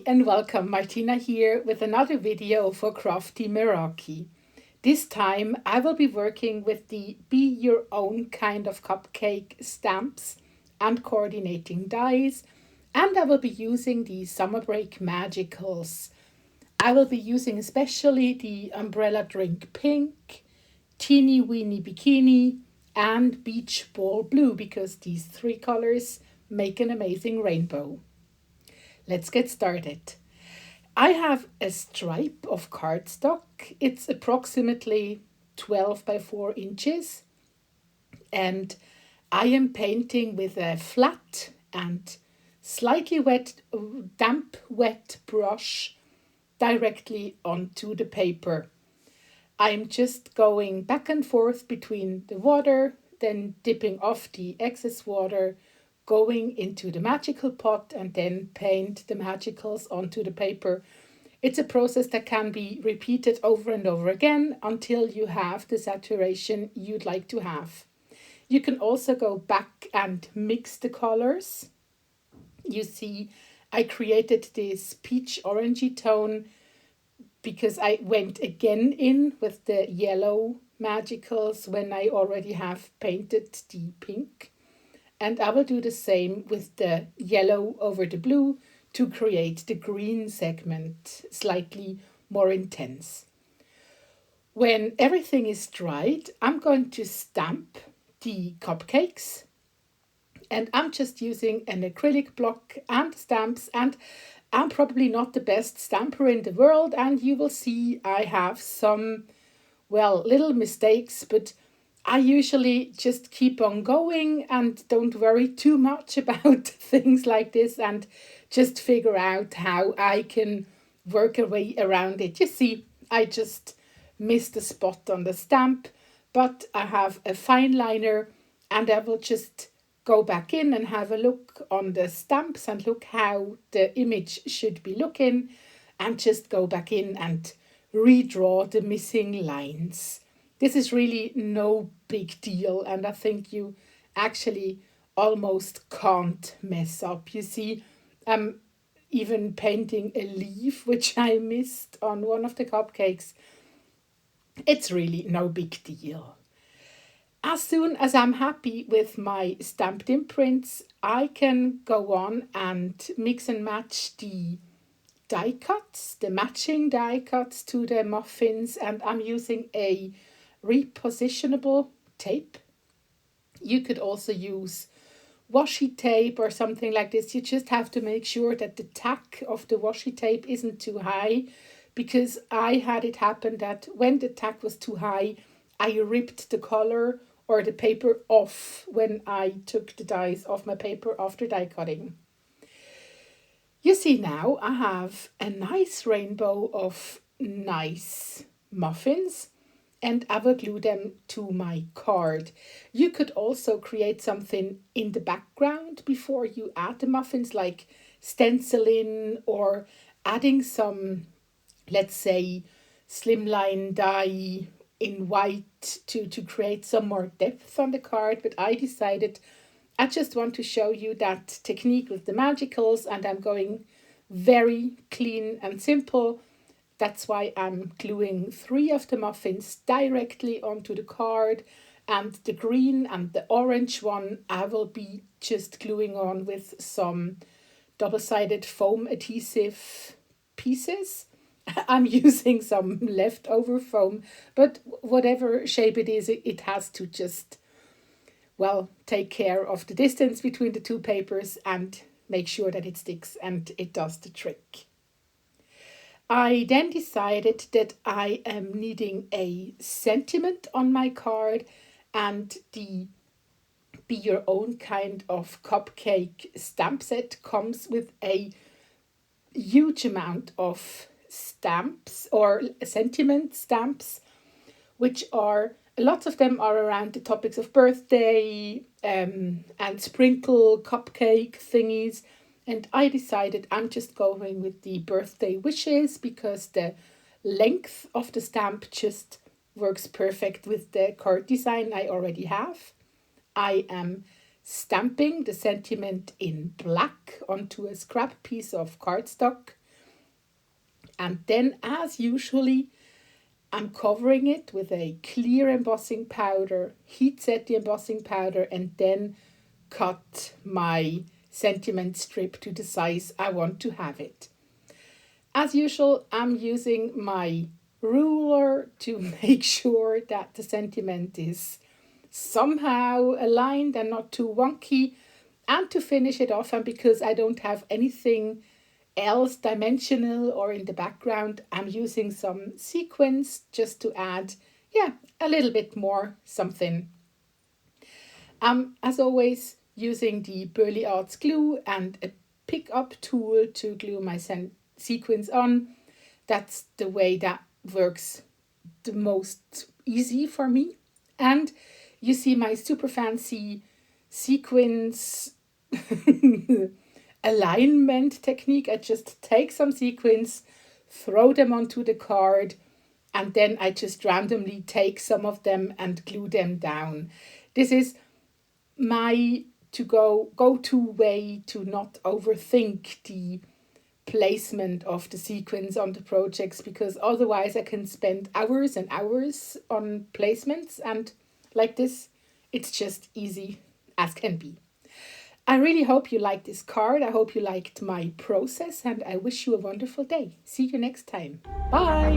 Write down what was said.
and welcome, Martina here with another video for Crafty Meraki. This time I will be working with the Be Your Own Kind of Cupcake stamps and coordinating dies, and I will be using the Summer Break Magicals. I will be using especially the Umbrella Drink Pink, Teeny Weeny Bikini, and Beach Ball Blue because these three colors make an amazing rainbow. Let's get started. I have a stripe of cardstock. It's approximately 12 by 4 inches. And I am painting with a flat and slightly damp wet brush directly onto the paper. I'm just going back and forth between the water, then dipping off the excess water, going into the magical pot and then paint the magicals onto the paper. It's a process that can be repeated over and over again until you have the saturation you'd like to have. You can also go back and mix the colors. You see, I created this peach orangey tone because I went again in with the yellow magicals when I already have painted the pink. And I will do the same with the yellow over the blue to create the green segment, slightly more intense. When everything is dried, I'm going to stamp the cupcakes. And I'm just using an acrylic block and stamps, and I'm probably not the best stamper in the world, and you will see I have some, little mistakes, but I usually just keep on going and don't worry too much about things like this and just figure out how I can work a way around it. You see, I just missed a spot on the stamp, but I have a fine liner and I will just go back in and have a look on the stamps and look how the image should be looking and just go back in and redraw the missing lines. This is really no big deal, and I think you actually almost can't mess up. You see, I'm even painting a leaf, which I missed on one of the cupcakes. It's really no big deal. As soon as I'm happy with my stamped imprints, I can go on and mix and match the die cuts, the matching die cuts to the muffins, and I'm using a repositionable tape. You could also use washi tape or something like this. You just have to make sure that the tack of the washi tape isn't too high, because I had it happen that when the tack was too high, I ripped the color or the paper off when I took the dies off my paper after die cutting. You see, now I have a nice rainbow of nice muffins, and I will glue them to my card. You could also create something in the background before you add the muffins, like stenciling or adding some, let's say, slimline die in white to create some more depth on the card. But I decided I just want to show you that technique with the magicals, and I'm going very clean and simple. That's why I'm gluing 3 of the muffins directly onto the card, and the green and the orange one I will be just gluing on with some double-sided foam adhesive pieces. I'm using some leftover foam, but whatever shape it is, it has to just, take care of the distance between the two papers and make sure that it sticks, and it does the trick. I then decided that I am needing a sentiment on my card, and the Be Your Own Kind of Cupcake stamp set comes with a huge amount of stamps or sentiment stamps, which are, lots of them are around the topics of birthday and sprinkle cupcake thingies. And I decided I'm just going with the birthday wishes because the length of the stamp just works perfect with the card design I already have. I am stamping the sentiment in black onto a scrap piece of cardstock And then, as usually, I'm covering it with a clear embossing powder, heat set the embossing powder, and then cut my sentiment strip to the size I want to have it. As usual, I'm using my ruler to make sure that the sentiment is somehow aligned and not too wonky, and to finish it off. And because I don't have anything else dimensional or in the background, I'm using some sequins just to add, a little bit more something. As always, using the Burley Arts glue and a pick up tool to glue my sequins on. That's the way that works the most easy for me. And you see my super fancy sequins alignment technique. I just take some sequins, throw them onto the card, and then I just randomly take some of them and glue them down. This is my go-to way to not overthink the placement of the sequins on the projects, because otherwise I can spend hours and hours on placements, and like this, it's just easy as can be. I really hope you liked this card. I hope you liked my process, and I wish you a wonderful day. See you next time. Bye!